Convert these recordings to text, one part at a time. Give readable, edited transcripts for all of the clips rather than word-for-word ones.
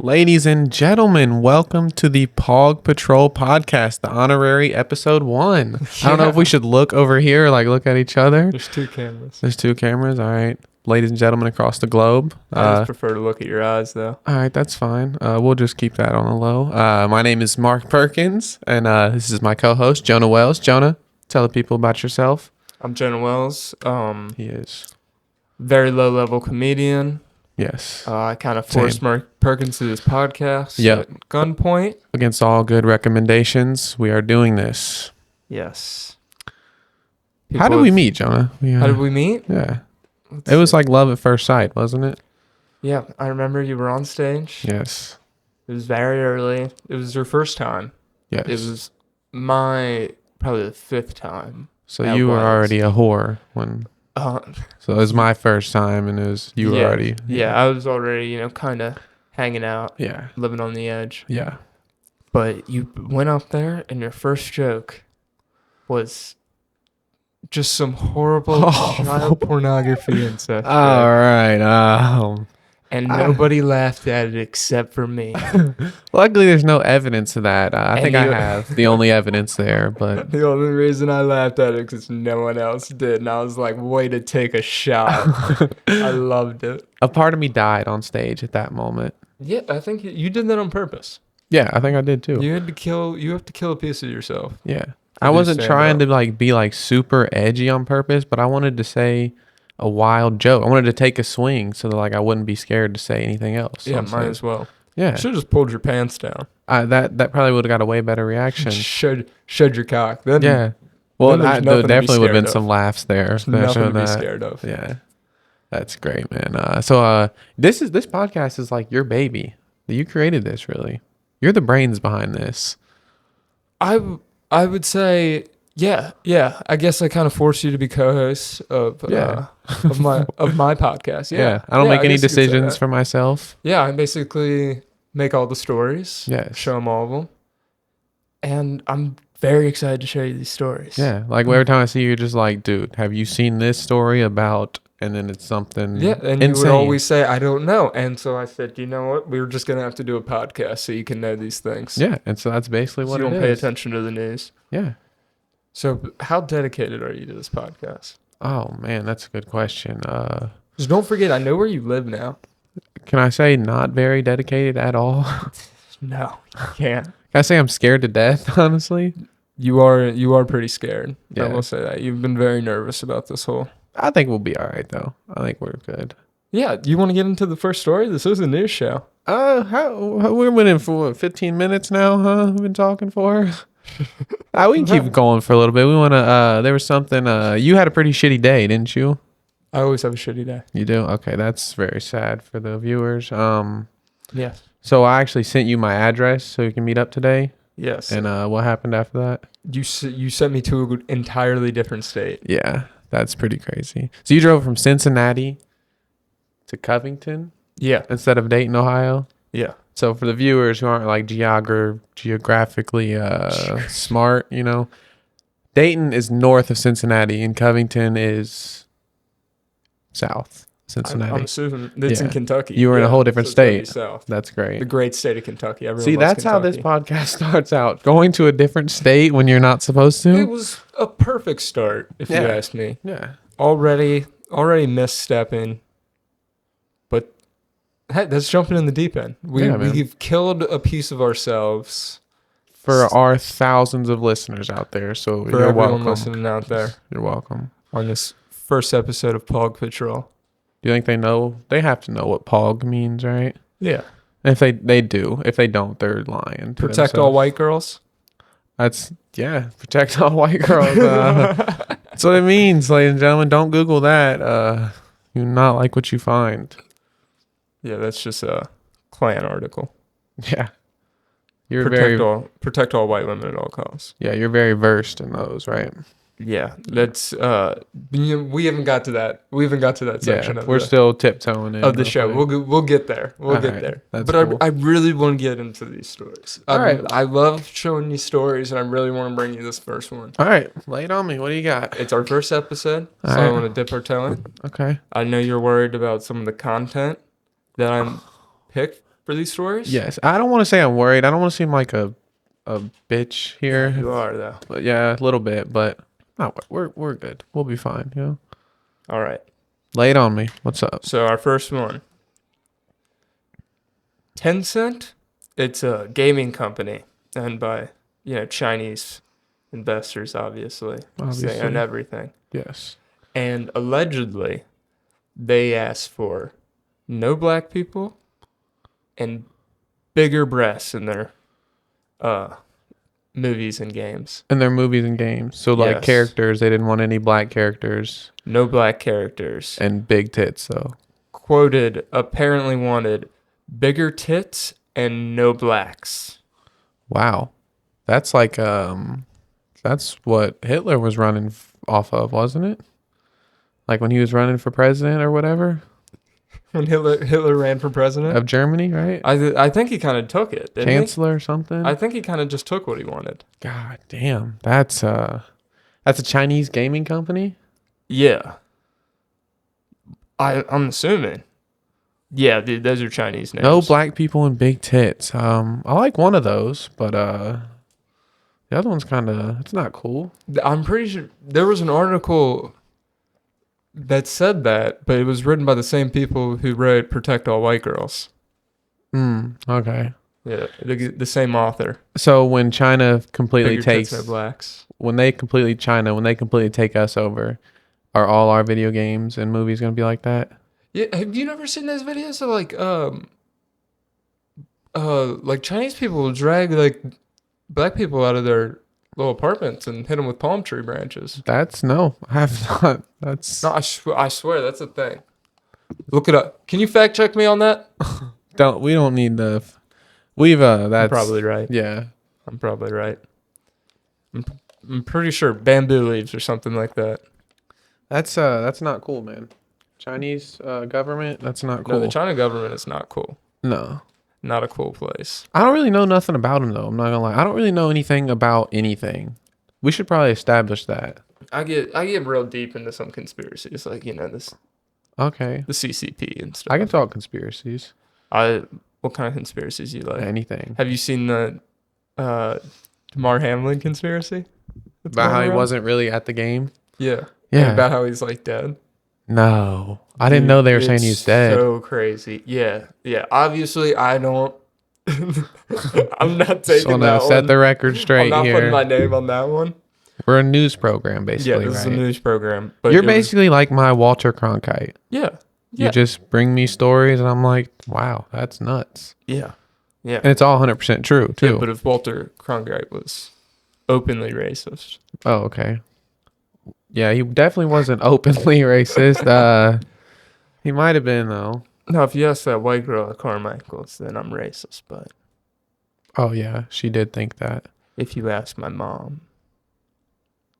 Ladies and gentlemen, welcome to the Pawg Patrol podcast, the honorary episode 1. I don't know if we should look over here or look at each other. There's two cameras. There's two cameras, all right. Ladies and gentlemen across the globe. I just prefer to look at your eyes, though. All right, that's fine. We'll just keep that on the low. My name is Mark Perkins, and this is my co-host, Jonah Wells. Jonah, tell the people about yourself. I'm Jonah Wells. He is. Very low-level comedian. Yes. I kind of forced Mark Perkins to this podcast Yep. at gunpoint. Against all good recommendations, we are doing this. Yes. How did we meet, Jonah? How did we meet? Yeah. It was like love at first sight, wasn't it? Yeah, I remember you were on stage. Yes. It was very early. It was your first time. Yes. It was my probably the fifth time. So you were already a whore when... So it was my first time, and you were already... Yeah, I was already, kind of hanging out. Yeah. Living on the edge. Yeah. But you went up there, and your first joke was just some horrible child pornography and stuff. All right. And nobody laughed at it except for me. Luckily, there's no evidence of that. I think I have the only evidence there, but... The only reason I laughed at it because no one else did. And I was like, way to take a shot. I loved it. A part of me died on stage at that moment. Yeah, I think you did that on purpose. Yeah, I think I did too. You have to kill a piece of yourself. Yeah. I wasn't trying to be super edgy on purpose, but I wanted to say a wild joke. I wanted to take a swing so that I wouldn't be scared to say anything else. Yeah, might as well. Yeah. Should have just pulled your pants down. That probably would have got a way better reaction. Showed your cock. Then, yeah. Well, there definitely would have been some laughs there. There's nothing to be scared of. Yeah. That's great, man. So this podcast is like your baby. You created this, really. You're the brains behind this. I would say, yeah. I guess I kind of forced you to be co-host of my podcast. Yeah. I don't make any decisions for myself. Yeah, I basically make all the stories. Yes. Show them all of them. And I'm very excited to show you these stories. Yeah. Every time I see you, you're just like, dude, have you seen this story about... And then it's something and insane. You would always say, I don't know. And so I said, you know what? We were just going to have to do a podcast so you can know these things. Yeah, and so that's basically what it is. You don't pay attention to the news. Yeah. So how dedicated are you to this podcast? Oh, man, that's a good question. Just don't forget, I know where you live now. Can I say not very dedicated at all? No, you can't. Can I say I'm scared to death, honestly? You are pretty scared. Yeah. I will say that. You've been very nervous about this whole... I think we'll be all right, though. I think we're good. Yeah. You want to get into the first story? This is a news show. We're winning for 15 minutes now, huh? We've been talking for. We can keep going for a little bit. We want to. There was something. You had a pretty shitty day, didn't you? I always have a shitty day. You do? Okay, that's very sad for the viewers. Yes. So I actually sent you my address so you can meet up today. Yes. And what happened after that? You sent me to an entirely different state. Yeah. That's pretty crazy. So you drove from Cincinnati to Covington? Yeah. Instead of Dayton, Ohio? Yeah. So for the viewers who aren't geographically smart, Dayton is north of Cincinnati and Covington is south Cincinnati. I'm assuming it's in Kentucky. You were in a whole different state. South. That's great. The great state of Kentucky. Everyone See, loves that's how this Kentucky. podcast starts out. Going to a different state when you're not supposed to. It was a perfect start, if you ask me. Yeah. Already misstepping. But hey, that's jumping in the deep end. We've killed a piece of ourselves. For our thousands of listeners out there. So for you're everyone welcome. listening out there. You're welcome. On this first episode of Pawg Patrol. Do you think they know? They have to know what Pawg means, right? Yeah. And if they do. If they don't, they're lying. Protect all white girls? Protect all white girls. That's what it means, ladies and gentlemen. Don't Google that. You not like what you find. Yeah, that's just a Klan article. Yeah. Protect all white women at all costs. Yeah, you're very versed in those, right? Yeah, that's we haven't got to that. We haven't got to that section. We're still tiptoeing in of the show. We'll get there. We'll get there. But cool. I really want to get into these stories. All right. I love showing you stories, and I really want to bring you this first one. All right, lay it on me. What do you got? It's our first episode, so I want to dip our toe in. Okay. I know you're worried about some of the content that I'm picked for these stories? Yes. I don't want to say I'm worried. I don't want to seem like a bitch here. You are, though. But yeah, a little bit, but no, we're good. We'll be fine, you know. All right. Lay it on me. What's up? So our first one. Tencent, it's a gaming company owned by, Chinese investors, obviously. They own everything. Yes. And allegedly, they asked for no black people and bigger breasts in their movies and games. In their movies and games. So like Yes. characters, they didn't want any black characters. No black characters. And big tits though. Quoted, apparently wanted bigger tits and no blacks. Wow. That's like that's what Hitler was running off of, wasn't it? Like when he was running for president or whatever When Hitler ran for president of Germany, right? I think he kind of took it, didn't Chancellor or something. he? I think he kind of just took what he wanted. God damn. That's a Chinese gaming company? Yeah. I'm assuming. Yeah, those are Chinese names. No black people and big tits. I like one of those, but the other one's it's not cool. I'm pretty sure there was an article that said that, but it was written by the same people who wrote Protect All White Girls. Okay. Yeah, the same author. So when China completely Bigger takes tits, no blacks. when they completely take us over, are all our video games and movies going to be like that? Yeah, have you never seen those videos of like Chinese people will drag like black people out of their little apartments and hit them with palm tree branches? No, I have not. That's No, I swear that's a thing. Look it up. Can you fact check me on that? we don't need the that's I'm probably right. Yeah. I'm probably right. I'm pretty sure bamboo leaves or something like that. That's not cool, man. Chinese government, that's not cool. No, the China government is not cool. No. Not a cool place. I don't really know nothing about them though. I'm not gonna lie. I don't really know anything about anything. We should probably establish that. I get real deep into some conspiracies, like this Okay. the CCP and stuff. I can talk conspiracies. What kind of conspiracies do you like? Anything. Have you seen the Damar Hamlin conspiracy? About how he wasn't really at the game? Yeah. Yeah. And about how he's like dead. No. I didn't know they were saying he's dead. So crazy. Yeah. Yeah. Obviously, I don't. I'm not Just taking want that to one. set the record straight I'm not here. putting my name on that one. We're a news program, basically, Yeah, this right? is a news program. But You're basically like my Walter Cronkite. Yeah. You just bring me stories, and I'm like, wow, that's nuts. Yeah. Yeah. And it's all 100% true, too. Yeah, but if Walter Cronkite was openly racist. Oh, okay. Yeah, he definitely wasn't openly racist. He might have been, though. No, if you ask that white girl at Carmichael's, then I'm racist. But Oh, yeah, she did think that. if you ask my mom,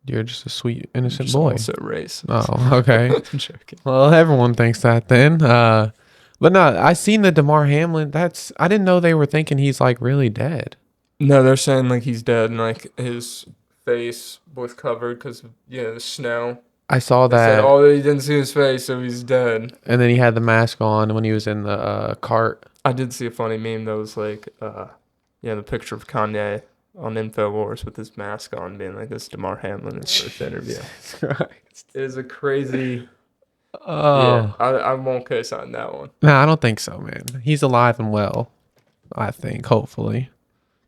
You're just a sweet, innocent she's boy. also racist. Oh, okay. I'm joking. Well, everyone thinks that then. But no, I seen the Damar Hamlin. I didn't know they were thinking he's like really dead. No, they're saying like he's dead and like his face was covered because of the snow. I saw They that. said, oh, you didn't see his face, so he's dead. And then he had the mask on when he was in the cart. I did see a funny meme that was like, the picture of Kanye on InfoWars with his mask on, being like, this is Damar Hamlin, his first interview. It is a crazy. Oh. Yeah, I won't co-sign that one. No, I don't think so, man. He's alive and well, I think, hopefully.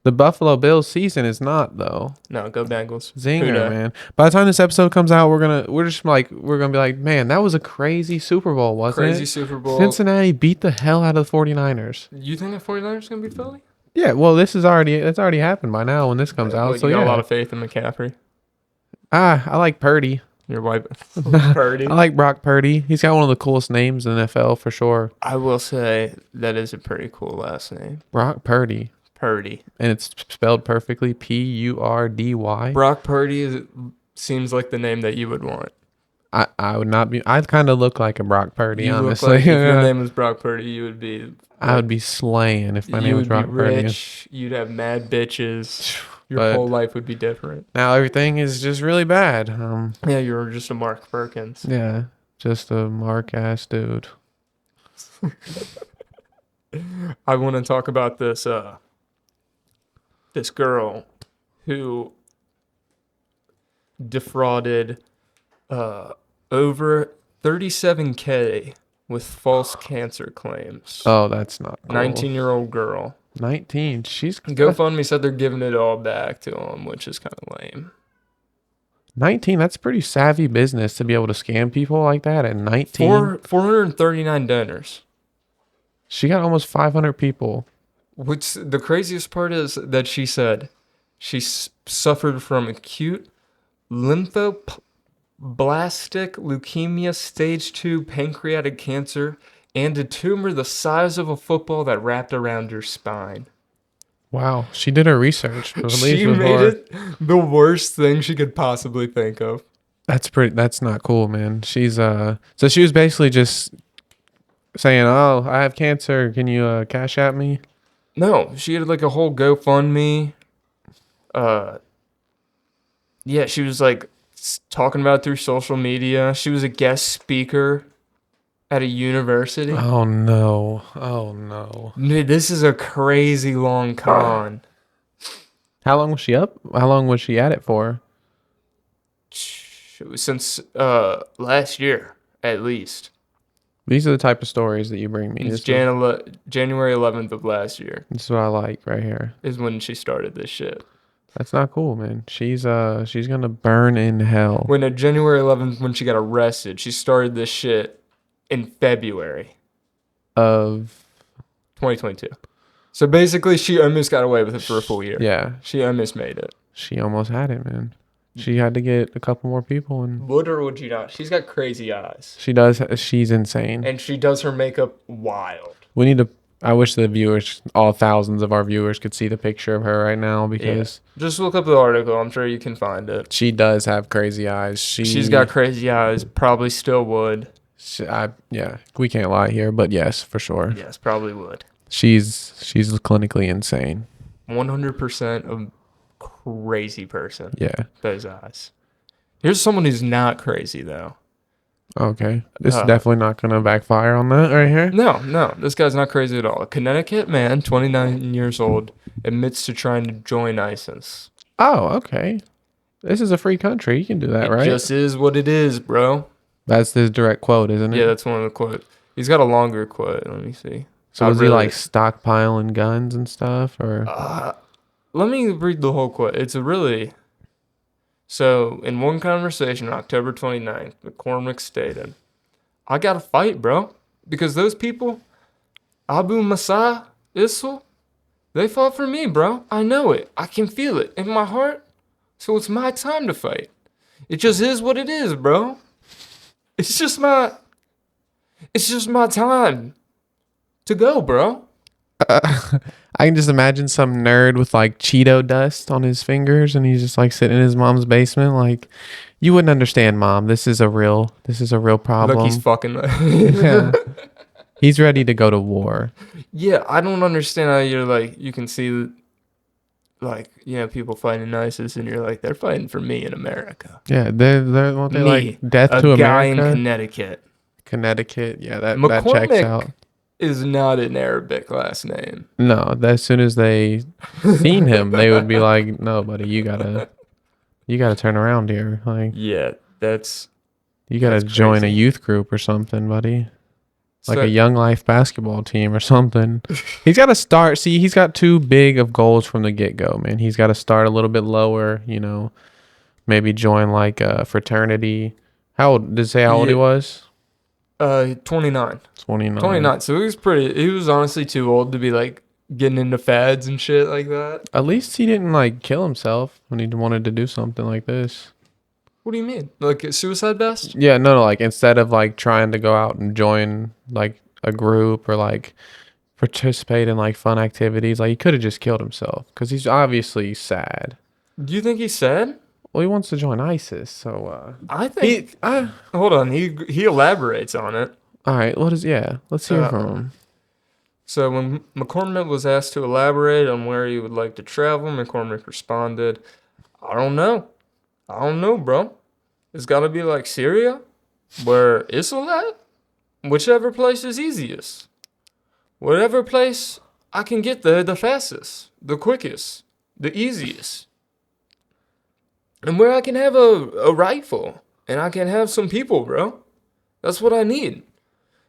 The Buffalo Bills season is not, though. No, go Bengals. Zinger, man. By the time this episode comes out, we're gonna be like, man, that was a crazy Super Bowl, wasn't it? Crazy Super Bowl. Cincinnati beat the hell out of the 49ers. You think the 49ers going to be Philly? Yeah, well, it's already happened by now when this comes out. Like, So you got yeah, a lot of faith in McCaffrey. I like Purdy. Your wife, Purdy. I like Brock Purdy. He's got one of the coolest names in the NFL for sure. I will say that is a pretty cool last name. Brock Purdy. Purdy. And it's spelled perfectly Purdy. Brock Purdy seems like the name that you would want. I would not be. I'd kind of look like a Brock Purdy, You honestly. look like if your name was Brock Purdy, you would be. I would be slaying if my name was Brock You would be Purdy. rich. You'd have mad bitches. Your But whole life would be different. now everything is just really bad. Yeah, you were just a Mark Perkins. Yeah, just a mark ass dude. I want to talk about this girl who defrauded over 37K with false cancer claims. Oh, that's not cool. 19-year-old girl. 19. She's GoFundMe said they're giving it all back to him, which is kind of lame. 19. That's pretty savvy business to be able to scam people like that at 19. 439 donors. She got almost 500 people. What's the craziest part is that she said she suffered from acute lymphoblastic leukemia, stage 2 pancreatic cancer, and a tumor the size of a football that wrapped around her spine. Wow, she did her research. She made it the worst thing she could possibly think of. That's not cool, man. She's so she was basically just saying, "Oh, I have cancer. Can you cash at me?" No, she had like a whole GoFundMe. Yeah, she was like talking about it through social media. She was a guest speaker at a university. Oh no. Oh no. Dude, this is a crazy long con. How long was she up? How long was she at it for? Since last year, at least. These are the type of stories that you bring me. It's January 11th of last year This is what I like right here. is when she started this shit. That's not cool, man. She's gonna burn in hell. When January 11th, when she got arrested, she started this shit in February Of 2022. So basically, she almost got away with it for a full year. yeah, She almost made it. she almost had it, man. She had to get a couple more people, and Would or would you not? She's got crazy eyes. she does. She's insane. And she does her makeup wild. We need to. I wish the viewers, all thousands of our viewers, could see the picture of her right now because Just look up the article. I'm sure you can find it. she does have crazy eyes. She's got crazy eyes. Probably still would. Yeah, we can't lie here, but yes, for sure. Yes, probably would. She's clinically insane. 100% a crazy person. Yeah. Those eyes. Here's someone who's not crazy though. Okay. This is definitely not going to backfire on that right here. No, this guy's not crazy at all. A Connecticut man, 29 years old, admits to trying to join ISIS. Oh, okay. This is a free country. You can do that, right? It just is what it is, bro. That's his direct quote, isn't it? Yeah, that's one of the quotes. He's got a longer quote. Let me see. So was he like stockpiling guns and stuff, or? Let me read the whole quote. It's a really... So, in one conversation on October 29th, McCormick stated, I gotta fight, bro. Because those people, Abu Masa, ISIL, they fought for me, bro. I know it. I can feel it in my heart. So it's my time to fight. It just is what it is, bro. It's just my time to go, bro. I can just imagine some nerd with like Cheeto dust on his fingers, and he's just like sitting in his mom's basement. Like, you wouldn't understand, Mom. This is a real problem. Look, he's fucking. Yeah. He's ready to go to war. Yeah, I don't understand how you're like, you can see, like, people fighting ISIS, and you're like, they're fighting for me in America. Yeah, they're won't they Me, like death to a guy in America? Connecticut. Connecticut, yeah, that McCormick checks out. Is not an Arabic last name. No, as soon as they seen him, they would be like, "No, buddy, you gotta turn around here. Like, Yeah, you gotta join a crazy. youth group or something, buddy. Like So- a Young Life basketball team or something." He's got to start. See, he's got too big of goals from the get go, man. He's got to start a little bit lower. Maybe join like a fraternity. How old did it say? How old he was? 29. 29. 29. So he was honestly too old to be like getting into fads and shit like that. At least he didn't like kill himself when he wanted to do something like this. What do you mean? Like a suicide vest? Yeah, no, like instead of like trying to go out and join like a group or like participate in like fun activities, like he could have just killed himself because he's obviously sad. Do you think he's sad? Well, he wants to join ISIS, so I think. Hold on. He elaborates on it. all right, let's hear from him. So when McCormick was asked to elaborate on where he would like to travel, McCormick responded, I don't know, bro. It's got to be like Syria, where ISIL at? Whichever place is easiest. whatever place I can get there the fastest, the quickest, the easiest. And where I can have a rifle and I can have some people, bro. That's what I need.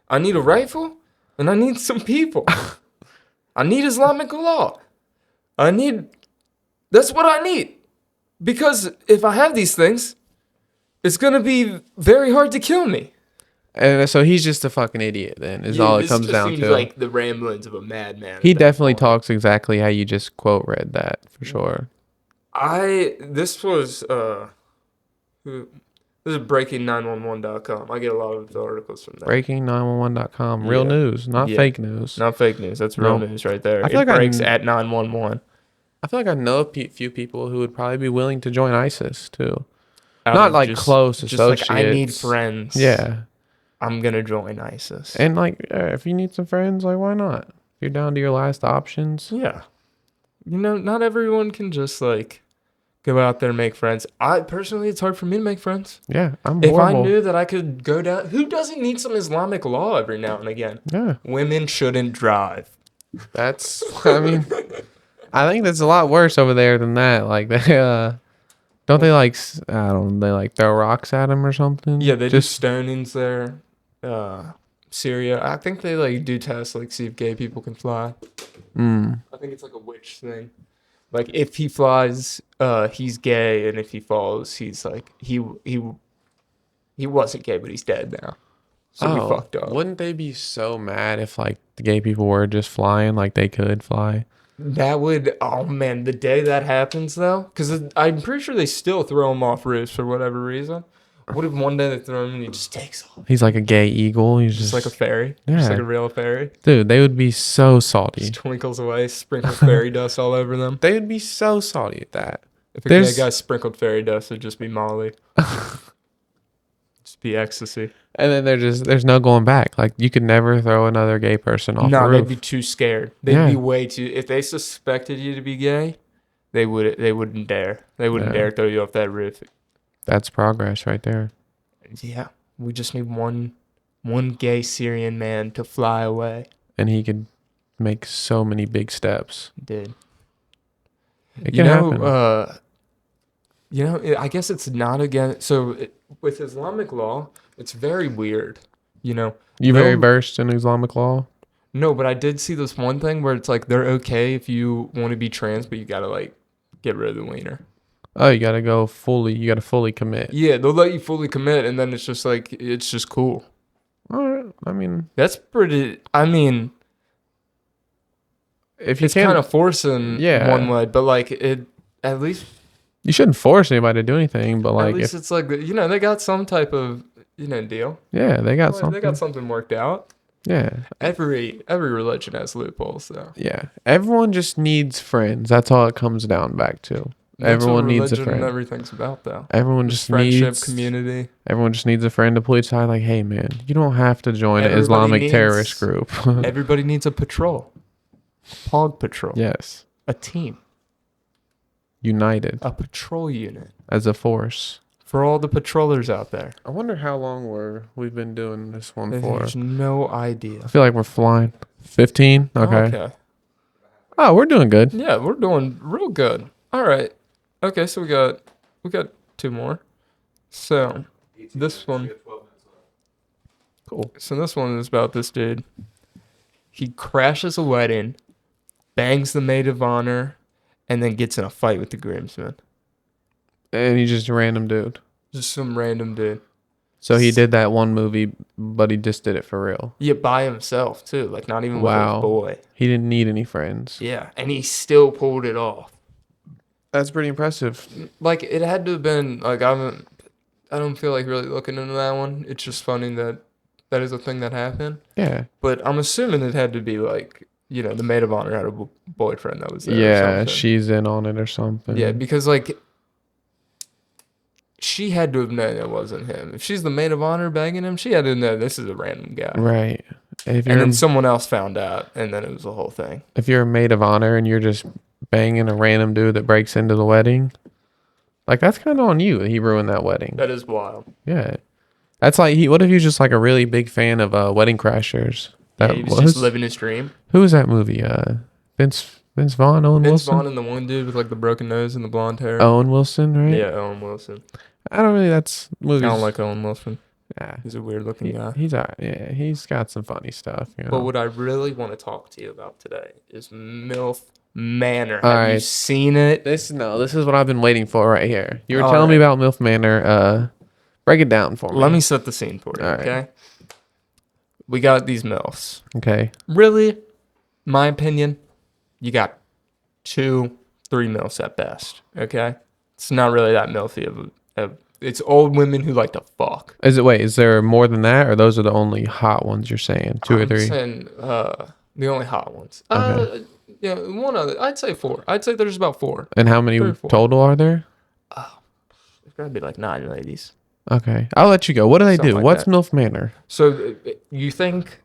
I need a rifle and I need some people. I need Islamic law. That's what I need. Because if I have these things, it's going to be very hard to kill me. And so he's just a fucking idiot then, is all it comes down to. Like the ramblings of a madman. He definitely talks exactly how you just quote read that, for sure. This was this is breaking911.com. I get a lot of the articles from there. Breaking911.com. Real news, not fake news. Not fake news. That's real news right there. I feel like breaks at 911. I feel like I know a few people who would probably be willing to join ISIS too. Not like close associates. Just like, I need friends. Yeah. I'm going to join ISIS. And like, if you need some friends, like, why not? If you're down to your last options. Yeah. You know, not everyone can just like go out there and make friends. Personally, it's hard for me to make friends. Yeah, I'm If horrible. I knew that I could go down, who doesn't need some Islamic law every now and again? Yeah. Women shouldn't drive. That's, I mean, I think that's a lot worse over there than that. Like, they, don't they like, I don't know, they like throw rocks at him or something? Yeah, they do stonings there. Syria. I think they like do tests, like see if gay people can fly. I think it's like a witch thing. Like if he flies, he's gay, and if he falls, he's like he wasn't gay, but he's dead now. So we fucked up. Wouldn't they be so mad if like the gay people were just flying, like they could fly? That would, oh man, the day that happens though, because I'm pretty sure they still throw him off roofs for whatever reason. What if one day they throw him and he just takes off? He's like a gay eagle. He's Just like a fairy. Yeah. Just like a real fairy. Dude, they would be so salty. Just twinkles away, sprinkles fairy dust all over them. They would be so salty at that. If a gay guy sprinkled fairy dust, it'd just be Molly. Just be ecstasy. And then there's no going back. Like, you could never throw another gay person off the roof. They'd be too scared. They'd be way too. If they suspected you to be gay, they wouldn't dare. They wouldn't dare throw you off that roof. That's progress right there. Yeah, we just need one gay Syrian man to fly away. And he could make so many big steps. Dude. It can happen. I guess it's not against. So with Islamic law, it's very weird. You very versed in Islamic law? No, but I did see this one thing where it's like they're okay if you want to be trans, but you gotta like get rid of the wiener. Oh, you gotta fully commit. Yeah, they'll let you fully commit, and then it's just like it's just cool. All right. I mean, that's pretty. I mean, if you it's kind of forcing one way, but like it at least you shouldn't force anybody to do anything. But like, at least it's like they got some type of deal. Yeah, they got something. They got something worked out. Yeah. Every religion has loopholes, though. Yeah. Everyone just needs friends. That's all it comes down back to. Everyone needs a friend. And everything's about though. Everyone just friendship, needs community. Everyone just needs a friend to pull each side. Like, hey man, you don't have to join an Islamic terrorist group. Everybody needs a patrol. Pawg patrol. Yes. A team. United. A patrol unit. As a force. For all the patrollers out there. I wonder how long we've been doing this one for. There's no idea. I feel like we're flying. 15? Okay. Oh, we're doing good. Yeah, we're doing real good. All right. Okay, so we got 2 more. So this one. Cool. So this one is about this dude. He crashes a wedding, bangs the maid of honor, and then gets in a fight with the groomsmen. And he's just a random dude. Just some random dude. So he did that one movie, but he just did it for real. Yeah, by himself too. Like not even with his boy. He didn't need any friends. Yeah, and he still pulled it off. That's pretty impressive. Like it had to have been like I don't feel like really looking into that one. It's just funny that is a thing that happened. Yeah. But I'm assuming it had to be like the maid of honor had a boyfriend that was there. Yeah, she's in on it or something. Yeah, because like she had to have known it wasn't him. If she's the maid of honor banging him, she had to know this is a random guy. Right. And then someone else found out, and then it was the whole thing. If you're a maid of honor and you're just banging a random dude that breaks into the wedding, like that's kind of on you. He ruined that wedding. That is wild. Yeah. That's like what if you're just like a really big fan of Wedding Crashers? That he was just living his dream. Who was that movie? Vince Vaughn, Owen Vince Wilson. Vaughn and the one dude with like the broken nose and the blonde hair. Owen Wilson, right? Yeah, Owen Wilson. I don't really. That's movies. I don't like Owen Wilson. Yeah, He's a weird looking guy. He's alright. Yeah, he's got some funny stuff. You know? But what I really want to talk to you about today is Milf Manor. All Have you right. seen it? This is what I've been waiting for right here. You were All telling me right. about Milf Manor. Break it down for me. Let me set the scene for you, All right. okay? We got these MILFs. Okay. Really, my opinion, you got 2-3 MILFs at best, okay? It's not really that MILFy of it's old women who like to fuck. Is there more than that, or those are the only hot ones you're saying? 2 or 3? I'm saying the only hot ones. Okay. Yeah, one other. I'd say 4. I'd say there's about 4. And how many 3 or 4. total are there? There's gotta be like 9 ladies. Okay. I'll let you go. What do they Something do? like What's that. MILF Manor? So you think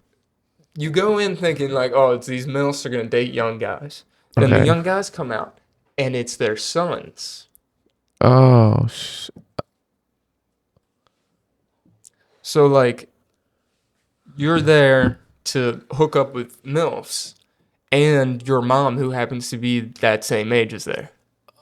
you go in thinking like, oh, it's these MILFs are gonna date young guys. Then the Okay. young guys come out, and it's their sons. Oh, So like, you're there to hook up with MILFs, and your mom, who happens to be that same age, is there.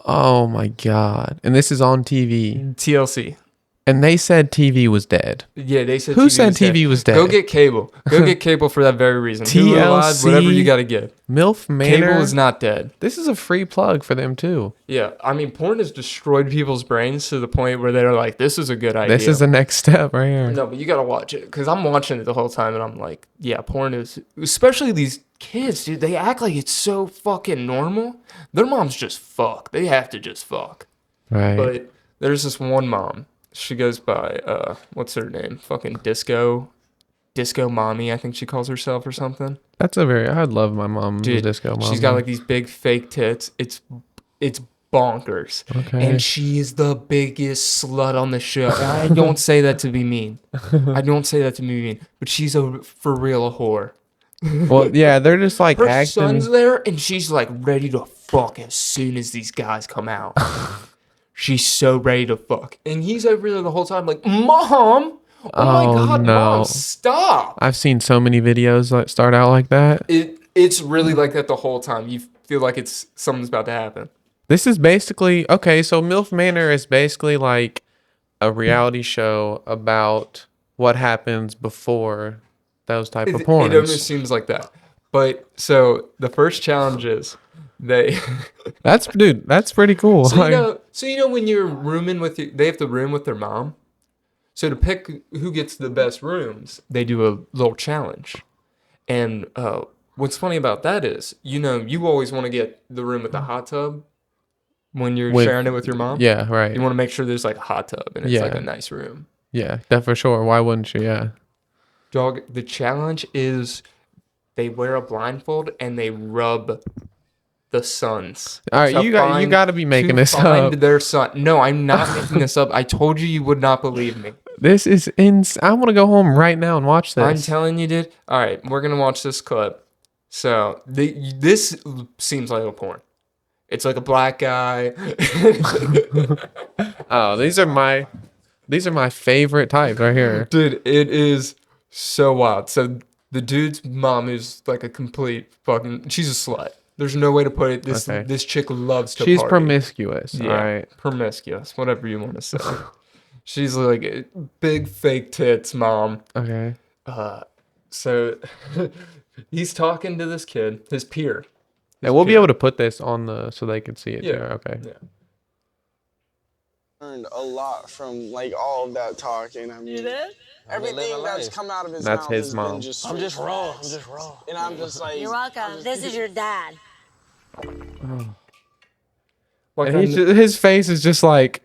oh my God. And this is on TV. TLC. And they said TV was dead. Yeah, they said Who TV said was dead. TV was dead? Go get cable. Go get cable for that very reason. Hulu Live, TLC. whatever you gotta get. MILF Manor. Cable is not dead. This is a free plug for them too. Yeah, I mean, porn has destroyed people's brains to the point where they're like, "This is a good idea." This is the next step right here. No, but you gotta watch it because I'm watching it the whole time, and I'm like, "Yeah, porn is." Especially these kids, dude. They act like it's so fucking normal. Their moms just fuck. They have to just fuck. Right. But there's this one mom. She goes by what's her name? Fucking disco mommy. I think she calls herself or something. That's a very. I'd love my mom. Dude, Disco mom. she's got like these big fake tits. It's bonkers. Okay. And she is the biggest slut on the show. I don't say that to be mean. I don't say that to be mean. But she's for real a whore. Well, yeah, they're just like Her acting. son's there, and she's like ready to fuck as soon as these guys come out. She's so ready to fuck. And he's over there the whole time like, Mom! Oh my God, no. Mom, stop! I've seen so many videos that start out like that. It's really like that the whole time. You feel like something's about to happen. This is basically okay. So MILF Manor is basically like a reality show about what happens before those type of porns. It almost seems like that. But so the first challenge is they. That's pretty cool. So you know when you're rooming they have to room with their mom. So to pick who gets the best rooms, they do a little challenge. And what's funny about that is, you always want to get the room with the hot tub when you're sharing it with your mom. Yeah, right. You want to make sure there's like a hot tub and it's like Yeah. a nice room. Yeah, that for sure. Why wouldn't you? Yeah. Dog, the challenge is they wear a blindfold and they rub the sons. All right, you got to be making this up. Their son. No, I'm not making this up. I told you would not believe me. This is I want to go home right now and watch this. I'm telling you, dude. All right, we're gonna watch this clip. So this seems like a porn. It's like a black guy. Oh, these are my favorite types right here. Dude, it is so wild. So the dude's mom is like a complete fucking. She's a slut. There's no way to put it. This chick loves to She's party. promiscuous. Yeah, All right. promiscuous, whatever you want to say. She's like big fake tits, mom. Okay. So he's talking to this kid, his peer. And we'll be able to put this on so they can see it. Yeah. Too. Okay. Yeah. Learned a lot from like all of that talking. I mean, everything that's come out of his That's mouth his has mom. been just I'm just straight raw. facts. I'm just raw. And I'm just like, You're welcome. This is your dad. Like And his face is just like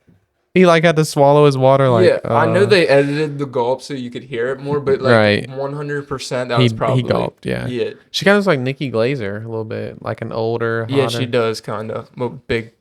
he like had to swallow his water. Like yeah, I know they edited the gulp so you could hear it more, but like Right. 100% that was probably he gulped. Yeah. Yeah, She kind of looks like Nikki Glazer a little bit, like an older. yeah, hotter, she does kind of big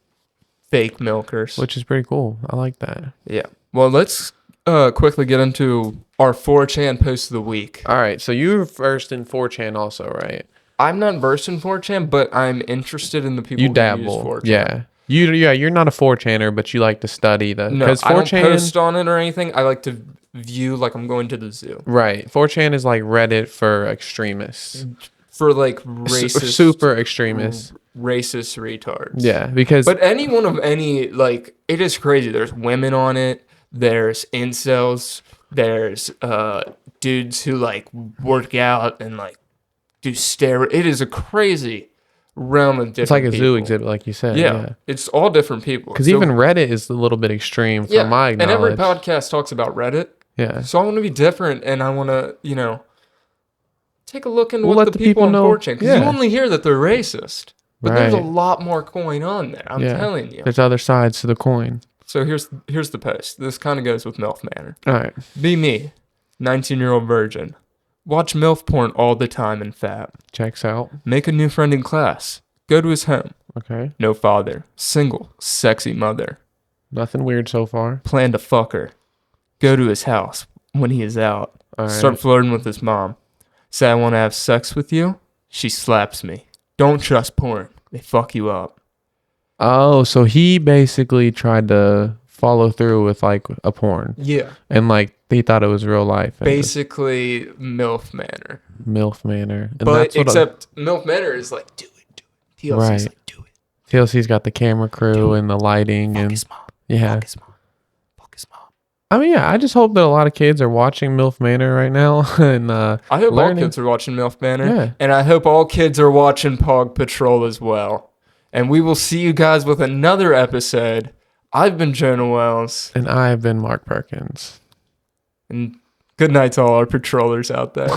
fake milkers. which is pretty cool. I like that. Yeah. Well, let's quickly get into our 4chan post of the week. All right, so you were first in 4chan also, right? I'm not versed in 4chan, but I'm interested in the people You who use dabble. 4chan. Yeah. You're not a 4chaner, but you like to study the No, because I don't 4chan post on it or anything. I like to view like I'm going to the zoo. Right. 4chan is like Reddit for extremists. For like racist, Super extremists. Racist retards. Yeah, because But anyone of any, like, it is crazy. There's women on it. There's incels. There's dudes who like work out and like do steroids. It is a crazy realm of different. it's like a zoo people. exhibit, like you said. Yeah, it's all different people. Because So- even Reddit is a little bit extreme from my knowledge. and every podcast talks about Reddit. Yeah. So I want to be different, and I want to, take a look into We'll what let the the people people on know. 4chan, because you Yeah. only hear that they're racist, but there's a Right. lot more going on there. I'm telling you. There's other sides to the coin. So here's the post. This kind of goes with Milf Manor. All right. Be me, 19-year-old virgin. Watch MILF porn all the time and fat. Checks out. Make a new friend in class. Go to his home. Okay. No father. Single. Sexy mother. Nothing weird so far. Plan to fuck her. Go to his house when he is out. All right. Start flirting with his mom. Say I want to have sex with you. She slaps me. Don't trust porn. They fuck you up. Oh, so he basically tried to follow through with like a porn, Yeah. and like he thought it was real life. And Basically, MILF Manor. MILF Manor. And But what except MILF Manor is like, do it. TLC's Right. like, do it. TLC's got the camera crew and the lighting Fuck and his mom. yeah. Fuck his mom. Fuck his mom. I mean, yeah. I just hope that a lot of kids are watching MILF Manor right now and I hope learning. all kids are watching MILF Manor. Yeah. And I hope all kids are watching Pawg Patrol as well. And we will see you guys with another episode. I've been Jonah Wells. And I've been Mark Perkins. And good night to all our patrollers out there.